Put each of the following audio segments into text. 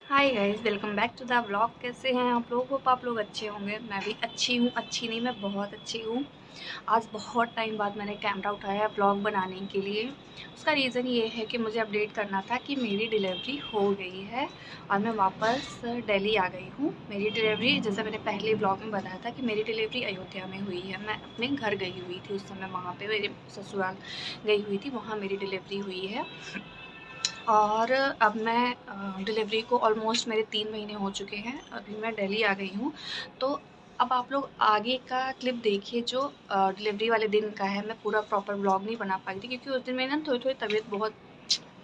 Hi guys, welcome back to the vlog. कैसे हैं आप लोग? होप आप लोग अच्छे होंगे। मैं भी अच्छी हूँ, अच्छी नहीं मैं बहुत अच्छी हूँ। आज बहुत टाइम बाद मैंने कैमरा उठाया है व्लॉग बनाने के लिए। उसका रीज़न ये है कि मुझे अपडेट करना था कि मेरी डिलीवरी हो गई है और मैं वापस दिल्ली आ गई हूँ। मेरी डिलीवरी, जैसे मैंने पहले व्लॉग में बताया था कि मेरी डिलीवरी अयोध्या में हुई है। मैं अपने घर गई हुई थी उस समय, वहाँ पर मेरे ससुराल गई हुई थी, वहाँ मेरी डिलीवरी हुई है। और अब मैं डिलीवरी को ऑलमोस्ट मेरे 3 महीने हो चुके हैं। अभी मैं दिल्ली आ गई हूँ। तो अब आप लोग आगे का क्लिप देखिए जो डिलीवरी वाले दिन का है। मैं पूरा प्रॉपर व्लॉग नहीं बना पाई थी क्योंकि उस दिन मेरी ना थोड़ी-थोड़ी तबीयत बहुत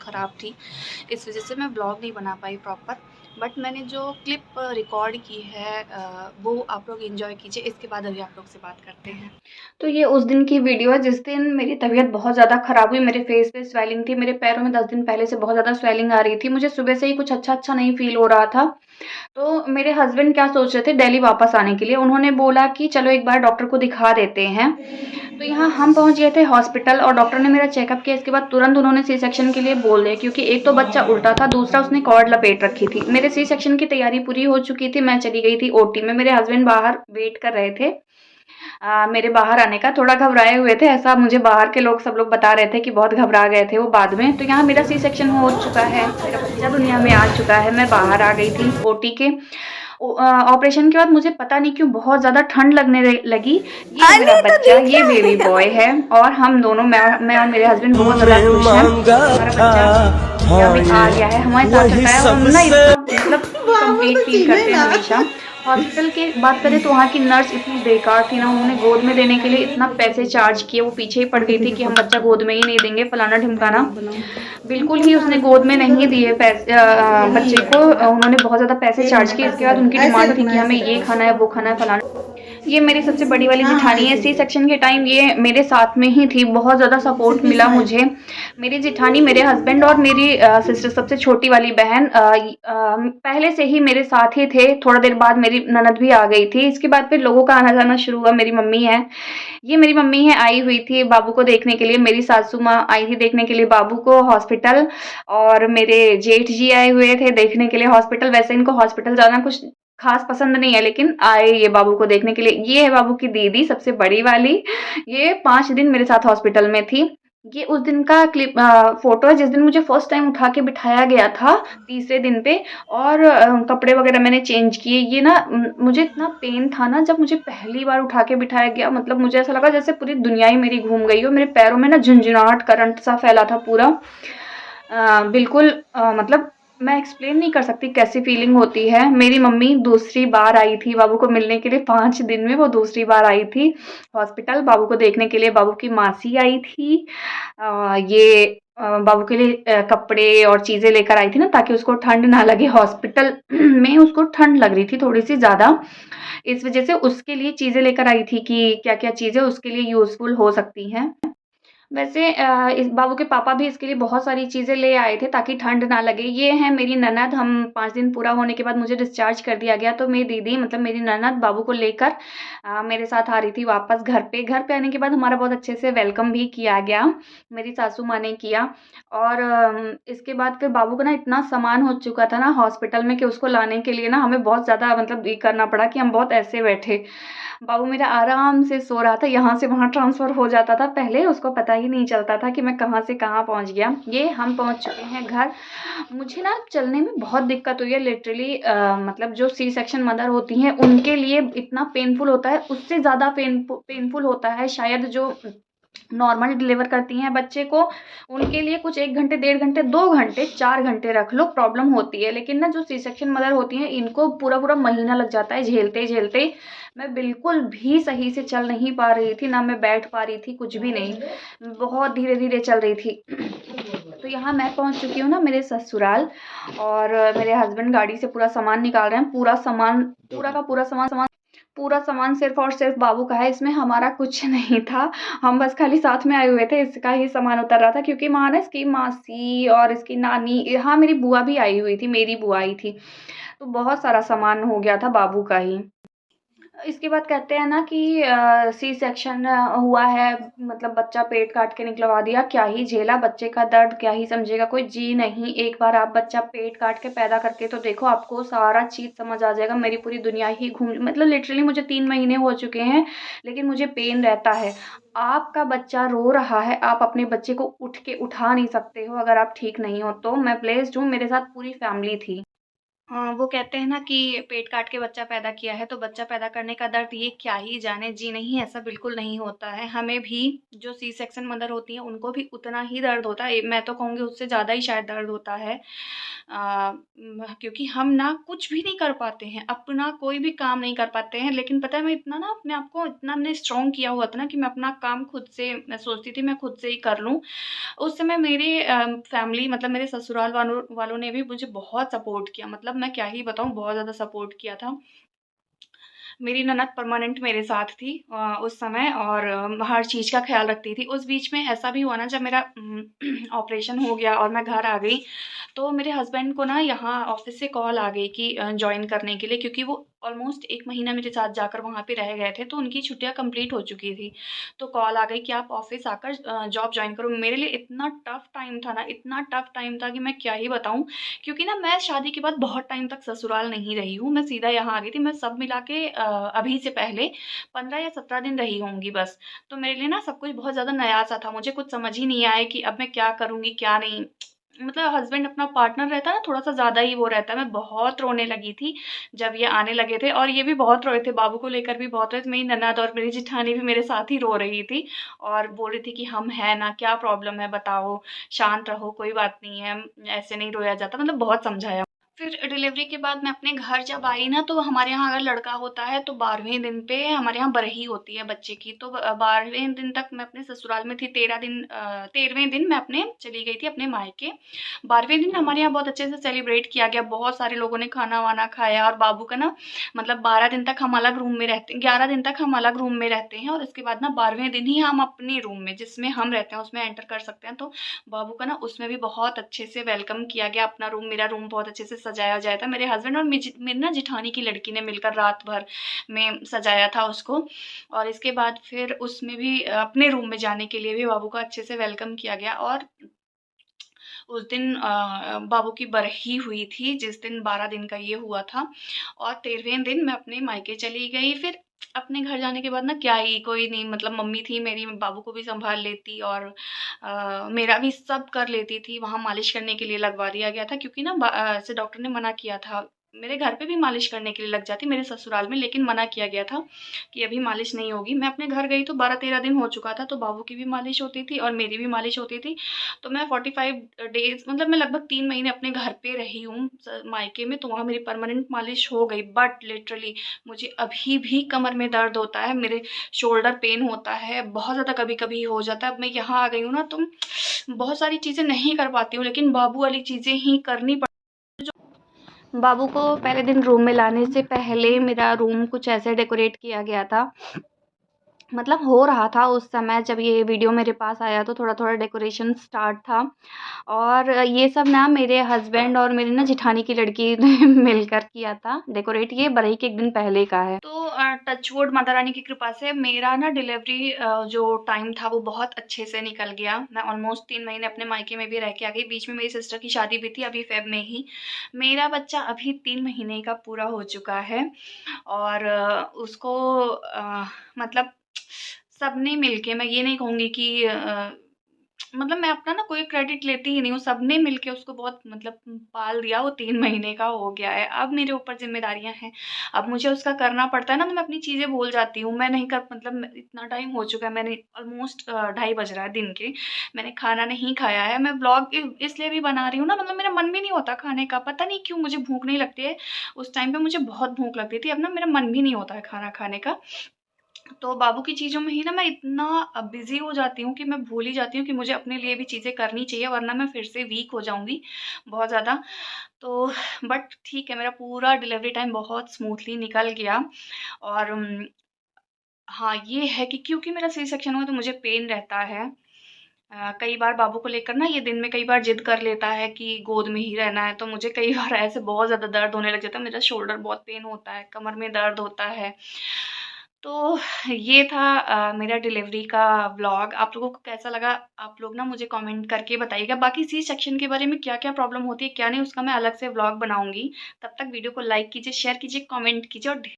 ख़राब थी। इस वज़ह से मैं व्लॉग नहीं बना पाई प्रॉपर। बट मैंने जो क्लिप रिकॉर्ड की है वो आप लोग एन्जॉय कीजिए। इसके बाद अभी आप लोग से बात करते हैं। तो ये उस दिन की वीडियो है जिस दिन मेरी तबीयत बहुत ज़्यादा ख़राब हुई। मेरे फेस पे स्वेलिंग थी, मेरे पैरों में 10 दिन पहले से बहुत ज़्यादा स्वेलिंग आ रही थी। मुझे सुबह से ही कुछ अच्छा-अच्छा नहीं फ़ील हो रहा था। तो मेरे हस्बैंड क्या सोच रहे थे दिल्ली वापस आने के लिए, उन्होंने बोला कि चलो एक बार डॉक्टर को दिखा देते हैं। तो यहाँ हम पहुँच गए थे हॉस्पिटल और डॉक्टर ने मेरा चेकअप किया। इसके बाद तुरंत उन्होंने सी सेक्शन के लिए बोल दिया क्योंकि एक तो बच्चा उल्टा था, दूसरा उसने कॉर्ड लपेट रखी थी। मेरे सी सेक्शन की तैयारी पूरी हो चुकी थी, मैं चली गई थी ओटी में। मेरे हस्बैंड बाहर वेट कर रहे थे मेरे बाहर आने का। थोड़ा घबराए हुए थे, ऐसा मुझे बाहर के लोग सब लोग बता रहे थे कि बहुत घबरा गए थे वो बाद में। तो यहाँ मेरा सी सेक्शन हो चुका है, मेरा बच्चा दुनिया में आ चुका है, मैं बाहर आ गई थी ओटी के। ऑपरेशन के बाद मुझे पता नहीं क्यों बहुत ज़्यादा ठंड लगने लगी। ये है मेरा अरे तो बच्चा, दिख ये रहा बेबी है बॉय है और हम दोनों, मैं और मेरे हस्बैंड बहुत ज़्यादा तुमने खुश हैं। मांगा हमारा था। बच्चा इंडिया हाँ, में आ ये गया है, हमारे साथ वही रहता है और हम ना सबसे इतना मतलब बाबू कंप्लीट तो फील चिल्ले करते हैं ना। हमेशा। हॉस्पिटल की बात करें तो वहाँ की नर्स इतनी बेकार थी ना, उन्होंने गोद में देने के लिए इतना पैसे चार्ज किए। वो पीछे ही पड़ गई थी कि हम बच्चा गोद में ही नहीं देंगे, फलाना ढिमकाना। बिल्कुल ही उसने गोद में नहीं दिए पैसे बच्चे को। उन्होंने बहुत ज़्यादा पैसे चार्ज किए। इसके बाद उनकी ऐसे डिमांड थी रखना कि हमें ऐसे ये रखना। खाना है, वो खाना है, फलाना। ये मेरी सबसे बड़ी वाली हाँ हाँ जेठानी है। ऐसे सी ऐसे। सेक्शन के टाइम ये मेरे साथ में ही थी, बहुत ज़्यादा सपोर्ट सिर्फ मिला स्माइल। मुझे। मेरी जेठानी, मेरे हस्बैंड और मेरी सिस्टर, सबसे छोटी वाली बहन पहले से ही मेरे साथ ही थे। थोड़ा देर बाद मेरी ननद भी आ गई थी। इसके बाद फिर लोगों का आना जाना शुरू हुआ। मेरी मम्मी है, ये मेरी मम्मी है, आई हुई थी बाबू को देखने के लिए। मेरी सासू माँ आई थी देखने के लिए बाबू को हॉस्पिटल। और मेरे जेठ जी आए हुए थे देखने के लिए हॉस्पिटल। वैसे इनको हॉस्पिटल जाना कुछ खास पसंद नहीं है, लेकिन आए ये बाबू को देखने के लिए। ये है बाबू की दीदी, सबसे बड़ी वाली। ये 5 दिन मेरे साथ हॉस्पिटल में थी। ये उस दिन का क्लिप फोटो है जिस दिन मुझे फर्स्ट टाइम उठा के बिठाया गया था, तीसरे दिन पे। और कपड़े वगैरह मैंने चेंज किए। ये ना मुझे इतना पेन था ना जब मुझे पहली बार उठा के बिठाया गया। मतलब मुझे ऐसा लगा जैसे पूरी दुनिया ही मेरी घूम गई हो। मेरे पैरों में ना झुंझुनाहट, करंट सा फैला था पूरा। बिल्कुल मतलब मैं एक्सप्लेन नहीं कर सकती कैसी फीलिंग होती है। मेरी मम्मी दूसरी बार आई थी बाबू को मिलने के लिए, 5 दिन में वो दूसरी बार आई थी हॉस्पिटल बाबू को देखने के लिए। बाबू की मासी आई थी। ये बाबू के लिए कपड़े और चीज़ें लेकर आई थी ना, ताकि उसको ठंड ना लगे। हॉस्पिटल में उसको ठंड लग रही थी थोड़ी-सी ज़्यादा। इस वज़ह से उसके लिए चीज़ें लेकर आई थी कि क्या-क्या चीज़ें उसके लिए यूज़फुल हो सकती हैं। वैसे इस बाबू के पापा भी इसके लिए बहुत सारी चीज़ें ले आए थे ताकि ठंड ना लगे। ये है मेरी ननद। हम 5 दिन पूरा होने के बाद मुझे डिस्चार्ज कर दिया गया, तो मेरी दीदी, मतलब मेरी ननद, बाबू को लेकर मेरे साथ आ रही थी वापस घर पे। घर पे आने के बाद हमारा बहुत अच्छे से वेलकम भी किया गया, मेरी सासू माँ ने किया। और इसके बाद फिर बाबू को ना इतना सामान हो चुका था ना हॉस्पिटल में कि उसको लाने के लिए ना हमें बहुत ज़्यादा मतलब ये करना पड़ा कि हम बहुत ऐसे बैठे। बाबू मेरा आराम से सो रहा था, यहाँ से वहाँ ट्रांसफ़र हो जाता था। पहले उसको पता ही नहीं चलता था कि मैं कहाँ से कहाँ पहुँच गया। ये हम पहुँच चुके हैं घर। मुझे ना चलने में बहुत दिक्कत हुई है लिटरली। मतलब जो सी सेक्शन मदर होती हैं उनके लिए इतना पेनफुल होता है, उससे ज़्यादा पेनफुल होता है शायद जो नॉर्मल डिलीवर करती हैं बच्चे को। उनके लिए कुछ 1 घंटे, डेढ़ घंटे, 2 घंटे, 4 घंटे रख लो, प्रॉब्लम होती है। लेकिन ना जो सी सेक्शन मदर होती हैं इनको पूरा-पूरा महीना लग जाता है झेलते-झेलते। मैं बिल्कुल भी सही से चल नहीं पा रही थी, ना मैं बैठ पा रही थी, कुछ भी नहीं। बहुत धीरे-धीरे चल रही थी। तो यहाँ मैं पहुँच चुकी हूँ ना मेरे ससुराल। और मेरे हस्बैंड गाड़ी से पूरा सामान निकाल रहे हैं। पूरा सामान, पूरा का पूरा पूरा सामान सिर्फ़ और सिर्फ़ बाबू का है, इसमें हमारा कुछ नहीं था। हम बस खाली साथ में आए हुए थे, इसका ही सामान उतर रहा था क्योंकि वहाँ ना इसकी मासी और इसकी नानी, हाँ, मेरी बुआ भी आई हुई थी, मेरी बुआ आई थी। तो बहुत सारा सामान हो गया था बाबू का ही। इसके बाद कहते हैं ना कि सी सेक्शन हुआ है, मतलब बच्चा पेट काट के निकलवा दिया, क्या ही झेला बच्चे का दर्द, क्या ही समझेगा कोई। जी नहीं, एक बार आप बच्चा पेट काट के पैदा करके तो देखो, आपको सारा चीज़ समझ आ जाएगा। मेरी पूरी दुनिया ही घूम, मतलब लिटरली मुझे 3 महीने हो चुके हैं, लेकिन मुझे पेन रहता है। आपका बच्चा रो रहा है, आप अपने बच्चे को उठ के उठा नहीं सकते हो अगर आप ठीक नहीं हो तो। मैं ब्लेस्ड हूँ, मेरे साथ पूरी फैमिली थी। हाँ, वो कहते हैं ना कि पेट काट के बच्चा पैदा किया है, तो बच्चा पैदा करने का दर्द ये क्या ही जाने। जी नहीं, ऐसा बिल्कुल नहीं होता है। हमें भी, जो सी सेक्शन मदर होती हैं, उनको भी उतना ही दर्द होता है। मैं तो कहूँगी उससे ज़्यादा ही शायद दर्द होता है। क्योंकि हम ना कुछ भी नहीं कर पाते हैं, अपना कोई भी काम नहीं कर पाते हैं। लेकिन पता है, मैं इतना ना अपने आप को इतना मैंने स्ट्रॉन्ग किया हुआ था ना कि मैं अपना काम खुद से, मैं सोचती थी मैं खुद से ही कर लूँ। उस समय मेरे फैमिली, मतलब मेरे ससुराल वालों वालों ने भी मुझे बहुत सपोर्ट किया। मतलब मैं क्या ही बताऊँ, बहुत ज़्यादा सपोर्ट किया था। मेरी ननद परमानेंट मेरे साथ थी उस समय, और हर चीज़ का ख़्याल रखती थी। उस बीच में ऐसा भी हुआ ना, जब मेरा ऑपरेशन हो गया और मैं घर आ गई, तो मेरे हस्बैंड को ना यहाँ ऑफ़िस से कॉल आ गई कि जॉइन करने के लिए, क्योंकि वो ऑलमोस्ट 1 महीना मेरे साथ जाकर वहाँ पे रह गए थे, तो उनकी छुट्टियाँ कंप्लीट हो चुकी थी। तो कॉल आ गई कि आप ऑफ़िस आकर जॉब जॉइन करो। मेरे लिए इतना टफ़ टाइम था ना, इतना टफ़ टाइम था कि मैं क्या ही बताऊँ। क्योंकि ना मैं शादी के बाद बहुत टाइम तक ससुराल नहीं रही हूँ, मैं सीधा यहाँ आ गई थी। मैं सब मिला के अभी से पहले 15 या 17 दिन रही होंगी बस। तो मेरे लिए ना सब कुछ बहुत ज़्यादा नया-सा था, मुझे कुछ समझ ही नहीं आया कि अब मैं क्या करूँगी, क्या नहीं। मतलब हस्बैंड अपना पार्टनर रहता है ना, थोड़ा-सा ज़्यादा ही वो रहता है। मैं बहुत रोने लगी थी जब ये आने लगे थे, और ये भी बहुत रोए थे, बाबू को लेकर भी बहुत रोए थे। मेरी ननद और मेरी जेठानी भी मेरे साथ ही रो रही थी, और बोल रही थी कि हम हैं ना, क्या प्रॉब्लम है बताओ, शांत रहो, कोई बात नहीं है, ऐसे नहीं रोया जाता। मतलब बहुत समझाया। फिर डिलीवरी के बाद मैं अपने घर जब आई ना, तो हमारे यहाँ अगर लड़का होता है तो 12वें दिन पे हमारे यहाँ बरही होती है बच्चे की। तो 12वें दिन तक मैं अपने ससुराल में थी। 13वें दिन मैं अपने चली गई थी अपने मायके। 12वें दिन हमारे यहाँ बहुत अच्छे से सेलिब्रेट किया गया, बहुत सारे लोगों ने खाना वाना खाया। और बाबू का ना, मतलब 12 दिन तक हम अलग रूम में रहते हैं, 11 दिन तक हम अलग रूम में रहते हैं, और इसके बाद ना 12वें दिन ही हम अपने रूम में, जिसमें हम रहते हैं, उसमें एंटर कर सकते हैं। तो बाबू का ना उसमें भी बहुत अच्छे से वेलकम किया गया। अपना रूम, मेरा रूम बहुत अच्छे से सजाया गया था। मेरे हस्बैंड और मेरी ना जिठानी की लड़की ने मिलकर रात भर में सजाया था उसको। और इसके बाद फिर उसमें भी अपने रूम में जाने के लिए भी बाबू का अच्छे से वेलकम किया गया। और उस दिन बाबू की बरही हुई थी, जिस दिन 12 दिन का ये हुआ था। और 13वें दिन मैं अपने मायके चली गई। फिर अपने घर जाने के बाद ना, क्या ही, कोई नहीं, मतलब मम्मी थी मेरी, बाबू को भी संभाल लेती, और मेरा भी सब कर लेती थी। वहाँ मालिश करने के लिए लगवा दिया गया था, क्योंकि ना ऐसे डॉक्टर ने मना किया था। मेरे घर पे भी मालिश करने के लिए लग जाती, मेरे ससुराल में, लेकिन मना किया गया था कि अभी मालिश नहीं होगी। मैं अपने घर गई तो 12-13 दिन हो चुका था, तो बाबू की भी मालिश होती थी और मेरी भी मालिश होती थी। तो मैं 45 डेज़, मतलब मैं लगभग 3 महीने अपने घर पे रही हूँ मायके में, तो वहाँ मेरी परमानेंट मालिश हो गई। बट लिटरली मुझे अभी भी कमर में दर्द होता है, मेरे शोल्डर पेन होता है, बहुत ज़्यादा कभी-कभी हो जाता है। अब मैं यहाँ आ गई हूँ ना, तो बहुत सारी चीज़ें नहीं कर पाती हूँ, लेकिन बाबू वाली चीज़ें ही करनी पड़। बाबू को पहले दिन रूम में लाने से पहले मेरा रूम कुछ ऐसे डेकोरेट किया गया था, मतलब हो रहा था उस समय जब ये वीडियो मेरे पास आया, तो थोड़ा-थोड़ा डेकोरेशन स्टार्ट था। और ये सब ना मेरे हस्बैंड और मेरी ना जेठानी की लड़की ने मिलकर किया था डेकोरेट, ये बरई के 1 दिन पहले का है। तो टच वुड माता रानी की कृपा से मेरा ना डिलीवरी जो टाइम था वो बहुत अच्छे से निकल गया। मैं ऑलमोस्ट 3 महीने अपने मायके में भी रह के आ गई। बीच में मेरी सिस्टर की शादी भी थी अभी फ़ेब में ही। मेरा बच्चा अभी 3 महीने का पूरा हो चुका है, और उसको मतलब सबने मिलके, मैं ये नहीं कहूँगी कि मतलब मैं अपना ना कोई क्रेडिट लेती ही नहीं हूँ, सबने मिलके उसको बहुत मतलब पाल दिया। वो 3 महीने का हो गया है, अब मेरे ऊपर ज़िम्मेदारियाँ हैं, अब मुझे उसका करना पड़ता है ना, तो मैं अपनी चीज़ें भूल जाती हूँ। मैं नहीं कर, मतलब इतना टाइम हो चुका है, मैंने ऑलमोस्ट 2:30 बज रहा है दिन के, मैंने खाना नहीं खाया है। मैं व्लॉग इसलिए भी बना रही हूँ ना, मतलब मेरा मन भी नहीं होता खाने का, पता नहीं क्यों मुझे भूख नहीं लगती है। उस टाइम पे मुझे बहुत भूख लगती थी, अब ना मेरा मन भी नहीं होता है खाना खाने का। तो बाबू की चीज़ों में ही ना मैं इतना बिज़ी हो जाती हूँ कि मैं भूल ही जाती हूँ कि मुझे अपने लिए भी चीज़ें करनी चाहिए, वरना मैं फिर से वीक हो जाऊँगी बहुत ज़्यादा। तो बट ठीक है, मेरा पूरा डिलीवरी टाइम बहुत स्मूथली निकल गया। और हाँ, ये है कि क्योंकि मेरा सी सेक्शन हुआ तो मुझे पेन रहता है। कई बार बाबू को लेकर ना ये दिन में कई बार ज़िद कर लेता है कि गोद में ही रहना है, तो मुझे कई बार ऐसे बहुत ज़्यादा दर्द होने लग जाता है। मेरा शोल्डर बहुत पेन होता है, कमर में दर्द होता है। तो ये था मेरा डिलीवरी का व्लॉग। आप लोगों को कैसा लगा? आप लोग ना मुझे कमेंट करके बताइएगा। बाकी सी सेक्शन के बारे में क्या-क्या प्रॉब्लम होती है, क्या नहीं, उसका मैं अलग से व्लॉग बनाऊँगी। तब तक वीडियो को लाइक कीजिए, शेयर कीजिए, कमेंट कीजिए और